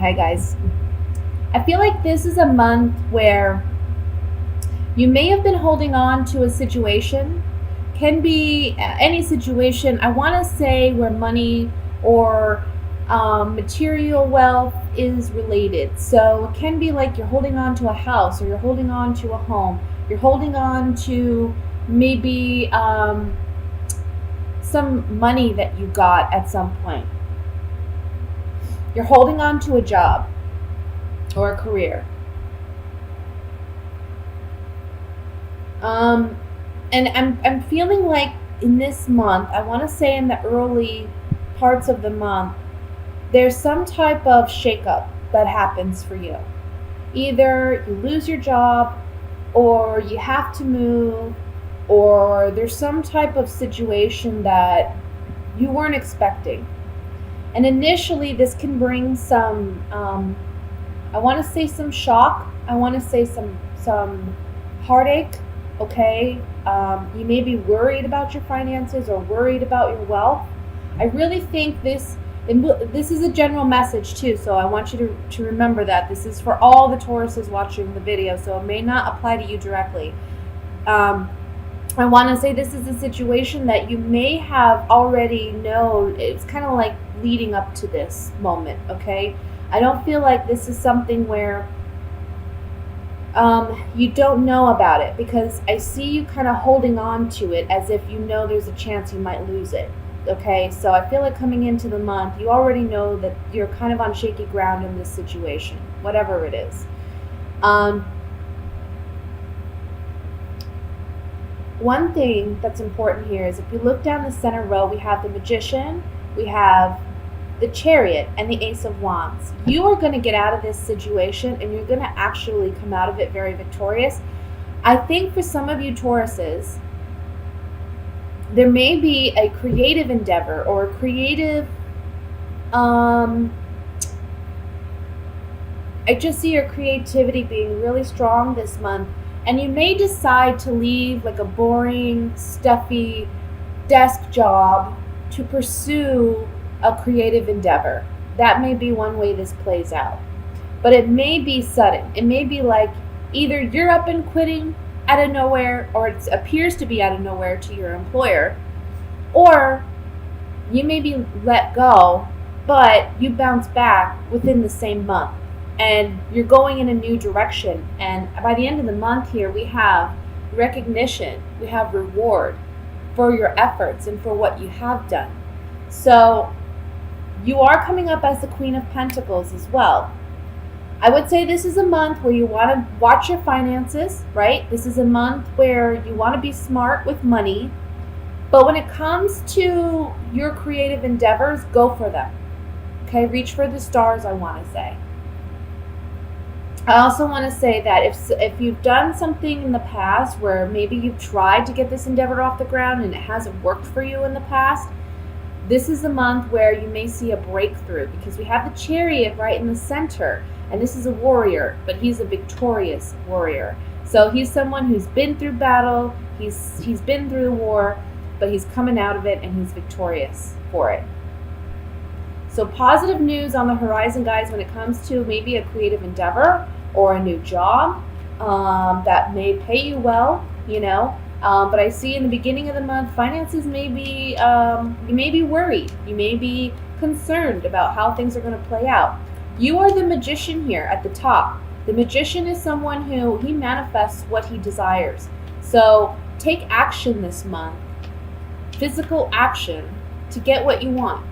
Okay, guys. I feel like this is a month where you may have been holding on to a situation. Can be any situation. I want to say where money or material wealth is related. So it can be like you're holding on to a house, or you're holding on to a home. You're holding on to maybe some money that you got at some point. You're holding on to a job or a career. Um, and I'm feeling like in this month, I want to say in the early parts of the month, there's some type of shakeup that happens for you. Either you lose your job, or you have to move, or there's some type of situation that you weren't expecting. And initially, this can bring some, I want to say some shock. I want to say some heartache. Okay, you may be worried about your finances or worried about your wealth. I really think this. And this is a general message too, so I want you to remember that this is for all the Tauruses watching the video, so it may not apply to you directly. I want to say this is a situation that you may have already known. It's kind of like leading up to this moment, okay? I don't feel like this is something where you don't know about it, because I see you kind of holding on to it as if you know there's a chance you might lose it. Okay, so I feel like coming into the month, you already know that you're kind of on shaky ground in this situation, whatever it is. One thing that's important here is if you look down the center row, we have the Magician, we have the Chariot, and the Ace of Wands. You are going to get out of this situation, and you're going to actually come out of it very victorious. I think for some of you Tauruses, there may be a creative endeavor or a creative, I just see your creativity being really strong this month. And you may decide to leave like a boring, stuffy desk job to pursue a creative endeavor. That may be one way this plays out. But it may be sudden. It may be like either you're up and quitting out of nowhere, or it appears to be out of nowhere to your employer, or you may be let go, but you bounce back within the same month, and you're going in a new direction. And by the end of the month here, we have recognition, we have reward for your efforts and for what you have done. So you are coming up as the Queen of Pentacles as well. I would say this is a month where you want to watch your finances, right? This is a month where you want to be smart with money. But when it comes to your creative endeavors, go for them. Okay, reach for the stars, I want to say. I also want to say that if you've done something in the past where maybe you've tried to get this endeavor off the ground and it hasn't worked for you in the past, this is a month where you may see a breakthrough, because we have the Chariot right in the center. And this is a warrior, but he's a victorious warrior. So he's someone who's been through battle, he's been through the war, but he's coming out of it and he's victorious for it. So positive news on the horizon, guys, when it comes to maybe a creative endeavor or a new job that may pay you well, you know. But I see in the beginning of the month, finances may be, you may be worried. You may be concerned about how things are going to play out. You are the Magician here at the top. The Magician is someone who he manifests what he desires. So take action this month, physical action, to get what you want.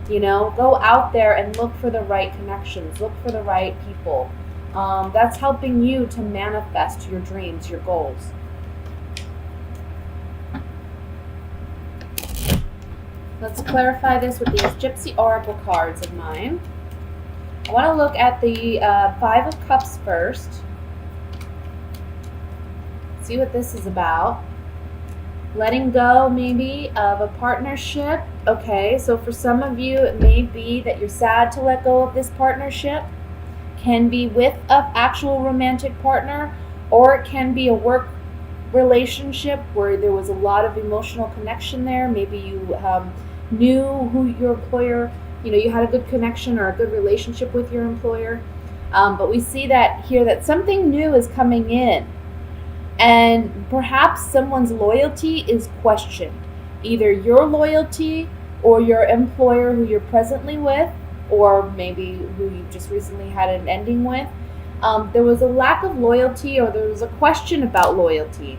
You know, go out there and look for the right connections, look for the right people. That's helping you to manifest your dreams, your goals. Let's clarify this with these Gypsy Oracle cards of mine. I want to look at the Five of Cups first. See what this is about. Letting go, maybe, of a partnership. Okay, so for some of you, it may be that you're sad to let go of this partnership. Can be with an actual romantic partner, or it can be a work relationship where there was a lot of emotional connection there. Maybe you knew who your employer you had a good connection or a good relationship with your employer. But we see that here that something new is coming in, and perhaps someone's loyalty is questioned. Either your loyalty or your employer who you're presently with, or maybe who you just recently had an ending with. There was a lack of loyalty, or there was a question about loyalty.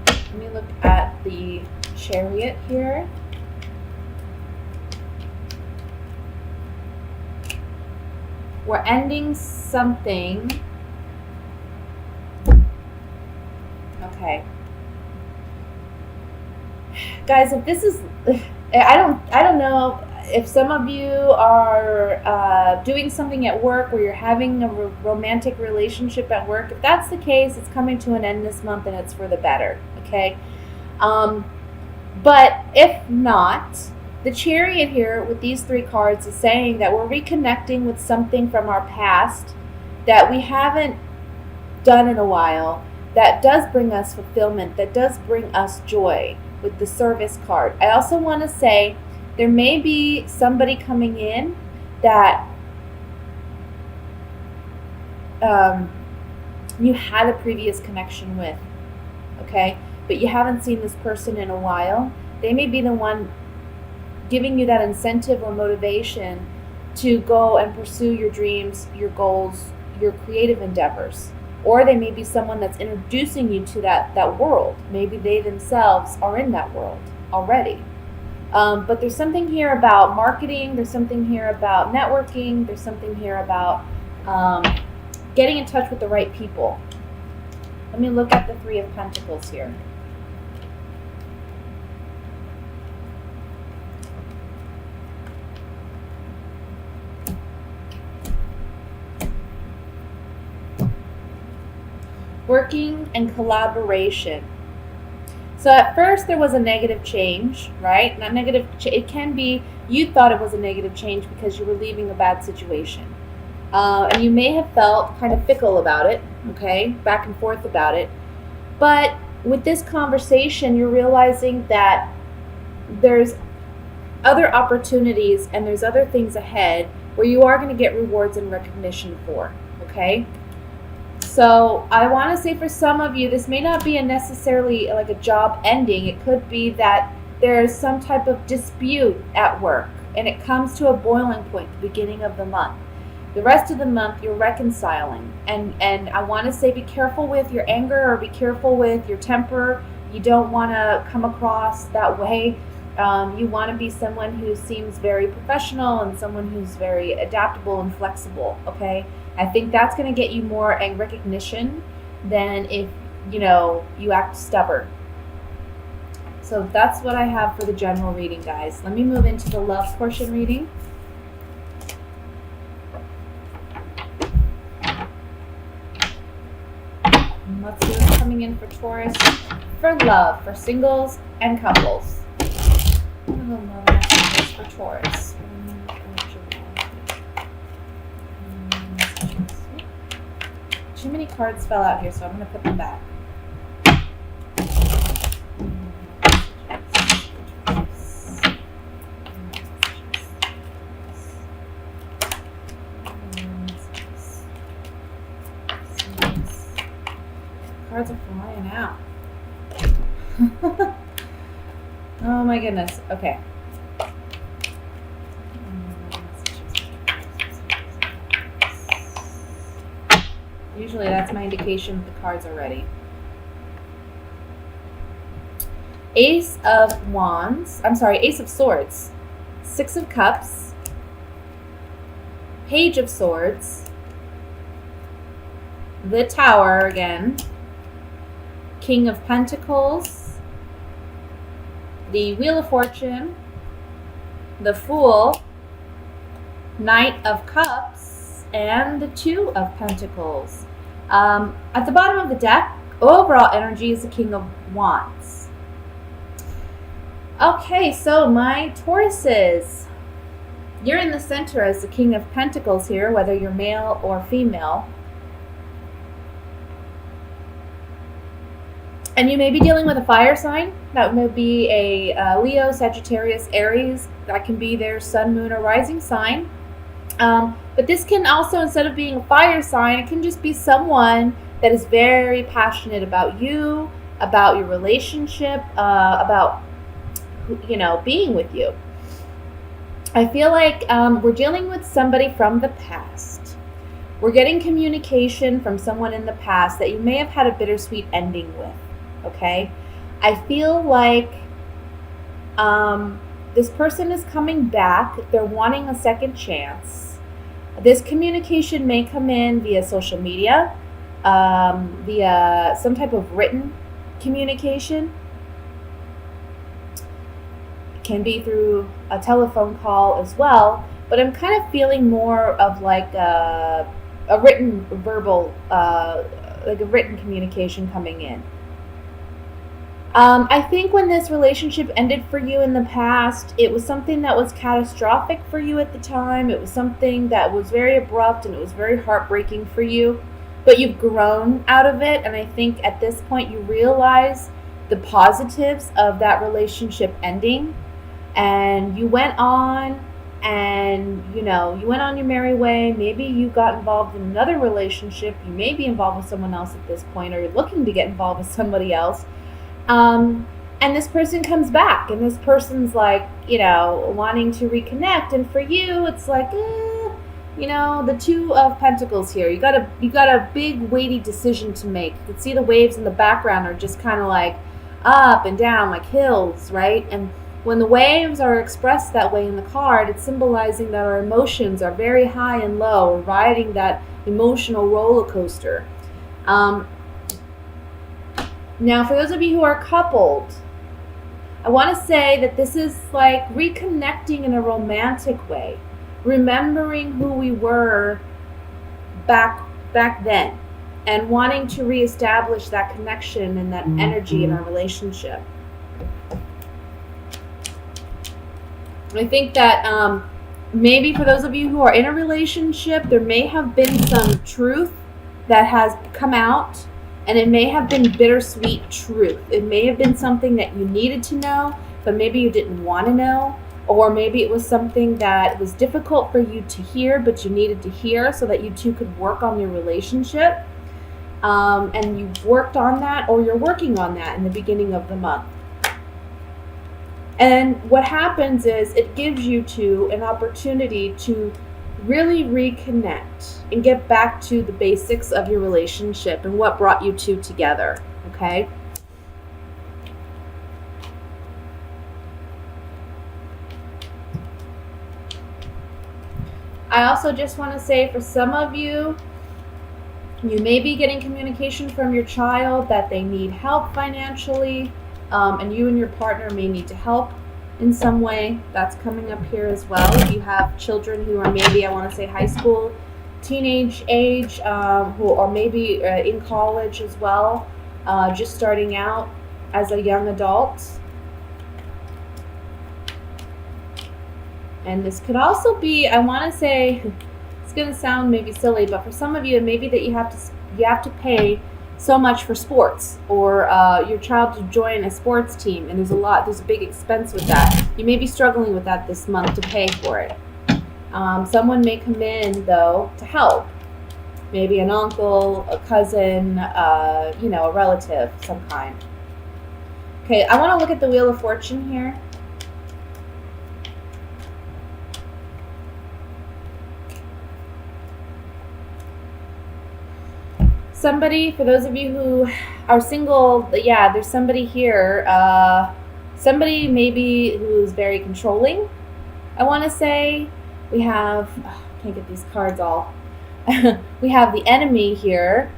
Let me look at the Chariot here. We're ending something. Okay. Guys, if this is, I don't know if some of you are doing something at work, or you're having a romantic relationship at work. If that's the case, it's coming to an end this month, and it's for the better. Okay. But if not, the Chariot here with these 3 cards is saying that we're reconnecting with something from our past that we haven't done in a while, that does bring us fulfillment, that does bring us joy with the Service card. I also want to say there may be somebody coming in that you had a previous connection with, okay? But you haven't seen this person in a while. They may be the one giving you that incentive or motivation to go and pursue your dreams, your goals, your creative endeavors. Or they may be someone that's introducing you to that world. Maybe they themselves are in that world already. But there's something here about marketing. There's something here about networking. There's something here about getting in touch with the right people. Let me look at the 3 of Pentacles here. Working and collaboration. So at first there was a negative change, right? Not negative. It can be you thought it was a negative change because you were leaving a bad situation, and you may have felt kind of fickle about it, okay, back and forth about it. But with this conversation, you're realizing that there's other opportunities and there's other things ahead where you are going to get rewards and recognition for, okay? So I want to say for some of you, this may not be necessarily like a job ending. It could be that there's some type of dispute at work and it comes to a boiling point at the beginning of the month. The rest of the month you're reconciling. And I want to say be careful with your anger, or be careful with your temper. You don't want to come across that way. You want to be someone who seems very professional and someone who's very adaptable and flexible, okay? I think that's going to get you more recognition than if, you act stubborn. So that's what I have for the general reading, guys. Let me move into the love portion reading. And let's see what's coming in for Taurus for love, for singles and couples. Love messages for Taurus. Too many cards fell out here, so I'm going to put them back. Cards are flying out. Oh my goodness. Okay. Usually that's my indication that the cards are ready. Ace of Wands. I'm sorry, Ace of Swords. 6 of Cups. Page of Swords. The Tower again. King of Pentacles. The Wheel of Fortune. The Fool. Knight of Cups. And the 2 of Pentacles. At the bottom of the deck, overall energy is the King of Wands. Okay, so my Tauruses, you're in the center as the King of Pentacles here, whether you're male or female. And you may be dealing with a fire sign. That may be a Leo, Sagittarius, Aries. That can be their sun, moon, or rising sign. But this can also, instead of being a fire sign, it can just be someone that is very passionate about you, about your relationship, about being with you. I feel like we're dealing with somebody from the past. We're getting communication from someone in the past that you may have had a bittersweet ending with. Okay, I feel like this person is coming back. They're wanting a second chance. This communication may come in via social media, via some type of written communication. It can be through a telephone call as well, but I'm kind of feeling more of like a written verbal, like a written communication coming in. I think when this relationship ended for you in the past, it was something that was catastrophic for you at the time. It was something that was very abrupt and it was very heartbreaking for you. But you've grown out of it, and I think at this point you realize the positives of that relationship ending. And you went on and you went on your merry way. Maybe you got involved in another relationship. You may be involved with someone else at this point, or you're looking to get involved with somebody else. And this person comes back, and this person's like, wanting to reconnect. And for you, it's like, the Two of Pentacles here. You got a big weighty decision to make. You can see the waves in the background are just kind of like up and down, like hills, right? And when the waves are expressed that way in the card, it's symbolizing that our emotions are very high and low. We're riding that emotional roller coaster. Now, for those of you who are coupled, I want to say that this is like reconnecting in a romantic way, remembering who we were back then, and wanting to reestablish that connection and that energy in our relationship. I think that maybe for those of you who are in a relationship, there may have been some truth that has come out. And it may have been bittersweet truth. It may have been something that you needed to know, but maybe you didn't want to know. Or maybe it was something that was difficult for you to hear, but you needed to hear so that you two could work on your relationship. And you worked on that, or you're working on that in the beginning of the month. And what happens is it gives you two an opportunity to really reconnect and get back to the basics of your relationship and what brought you two together, okay? I also just want to say, for some of you, you may be getting communication from your child that they need help financially, and you and your partner may need to help in some way. That's coming up here as well. If you have children who are maybe, I want to say, high school, teenage age, who are maybe in college as well, just starting out as a young adult. And this could also be, I want to say, it's going to sound maybe silly, but for some of you, it may be that you have to pay so much for sports, or your child to join a sports team, and there's a big expense with that. You may be struggling with that this month to pay for it. Someone may come in though to help, maybe an uncle, a cousin, a relative of some kind. Okay, I want to look at the Wheel of Fortune here. Somebody, for those of you who are single, yeah, there's somebody here. Somebody maybe who's very controlling, I want to say. We have, I can't get these cards all. We have the Enemy here,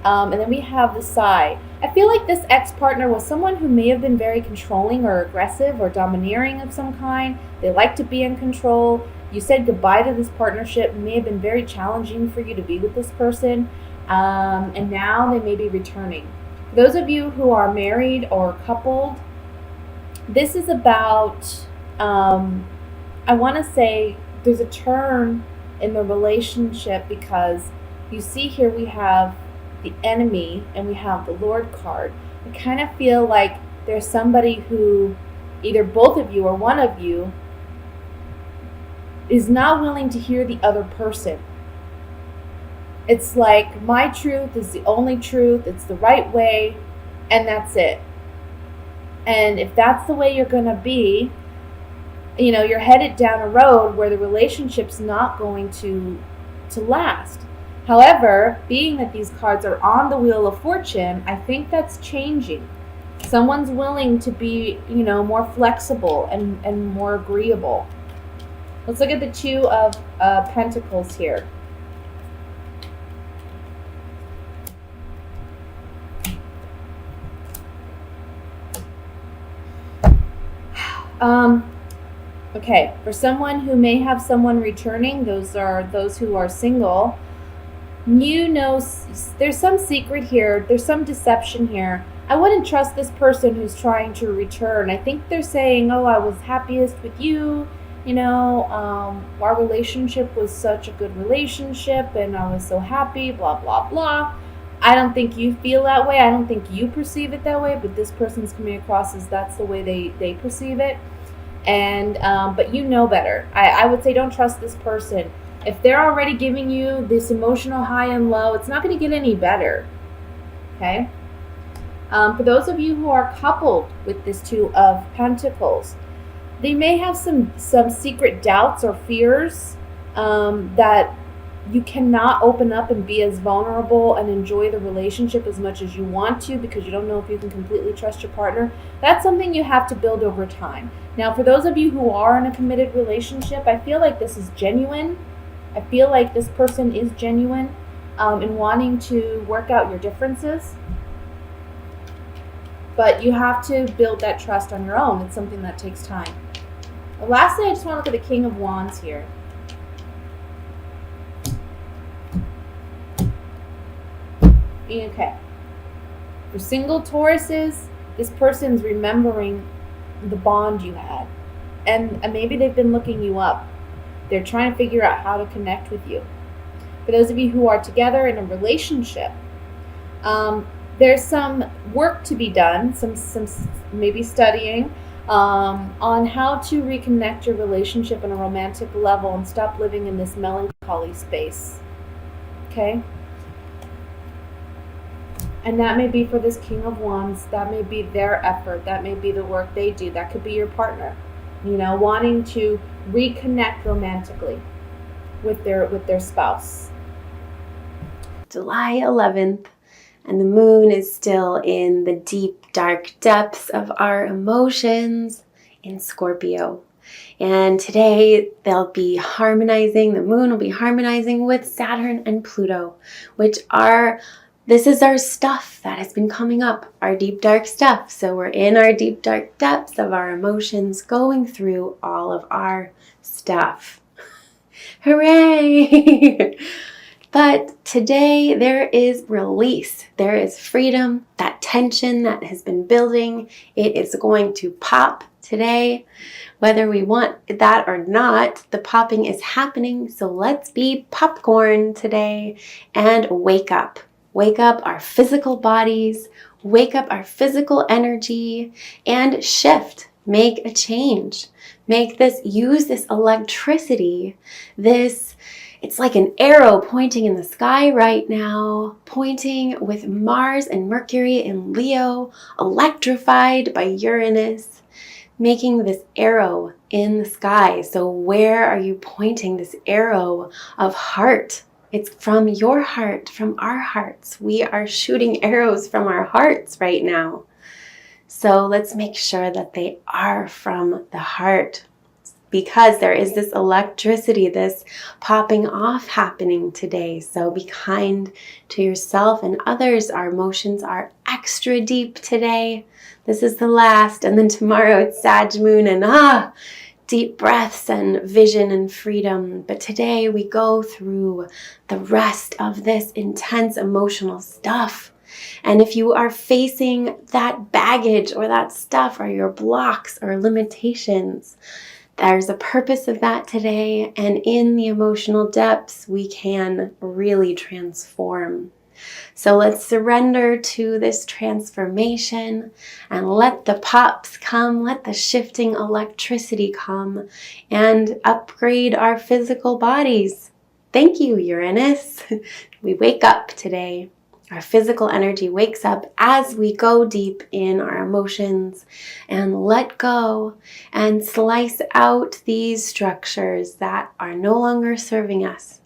and then we have the Side. I feel like this ex-partner was someone who may have been very controlling or aggressive or domineering of some kind. They like to be in control. You said goodbye to this partnership. It may have been very challenging for you to be with this person. And now they may be returning. For those of you who are married or coupled, this is about, I want to say, there's a turn in the relationship, because you see here we have the Enemy and we have the Lord card. I kind of feel like there's somebody who, either both of you or one of you, is not willing to hear the other person. It's like, my truth is the only truth, it's the right way, and that's it. And if that's the way you're going to be, you're headed down a road where the relationship's not going to last. However, being that these cards are on the Wheel of Fortune, I think that's changing. Someone's willing to be, more flexible and more agreeable. Let's look at the Two of Pentacles here. Okay, for someone who may have someone returning, those are those who are single. There's some secret here, there's some deception here. I wouldn't trust this person who's trying to return. I think they're saying, oh, I was happiest with you, our relationship was such a good relationship and I was so happy, blah, blah, blah. I don't think you feel that way. I don't think you perceive it that way, but this person's coming across as that's the way they perceive it. And but you know better. I would say don't trust this person. If they're already giving you this emotional high and low, it's not going to get any better. Okay? For those of you who are coupled with this Two of Pentacles, they may have some secret doubts or fears that you cannot open up and be as vulnerable and enjoy the relationship as much as you want to because you don't know if you can completely trust your partner. That's something you have to build over time. Now, for those of you who are in a committed relationship, I feel like this is genuine. I feel like this person is genuine in wanting to work out your differences. But you have to build that trust on your own. It's something that takes time. Lastly, I just want to look at the King of Wands here. Okay. For single Tauruses, this person's remembering the bond you had. And maybe they've been looking you up. They're trying to figure out how to connect with you. For those of you who are together in a relationship, there's some work to be done, some maybe studying on how to reconnect your relationship on a romantic level and stop living in this melancholy space. Okay? And that may be for this King of Wands. That may be their effort. That may be the work they do. That could be your partner, wanting to reconnect romantically with their spouse. July 11th, and the moon is still in the deep, dark depths of our emotions in Scorpio. And today they'll be harmonizing, the moon will be harmonizing with Saturn and Pluto, this is our stuff that has been coming up, our deep, dark stuff. So we're in our deep, dark depths of our emotions, going through all of our stuff. Hooray! But today there is release. There is freedom. That tension that has been building, it is going to pop today. Whether we want that or not, the popping is happening. So let's be popcorn today and wake up. Wake up our physical bodies, wake up our physical energy, and shift. Make a change. Use this electricity, it's like an arrow pointing in the sky right now, pointing with Mars and Mercury in Leo, electrified by Uranus, making this arrow in the sky. So where are you pointing this arrow of heart? It's from your heart, from our hearts. We are shooting arrows from our hearts right now. So let's make sure that they are from the heart, because there is this electricity, this popping off happening today. So be kind to yourself and others. Our emotions are extra deep today. This is the last, and then tomorrow it's Sag Moon and deep breaths and vision and freedom. But today we go through the rest of this intense emotional stuff. And if you are facing that baggage or that stuff or your blocks or limitations, there's a purpose of that today. And in the emotional depths, we can really transform. So let's surrender to this transformation and let the pops come, let the shifting electricity come and upgrade our physical bodies. Thank you, Uranus. We wake up today. Our physical energy wakes up as we go deep in our emotions and let go and slice out these structures that are no longer serving us.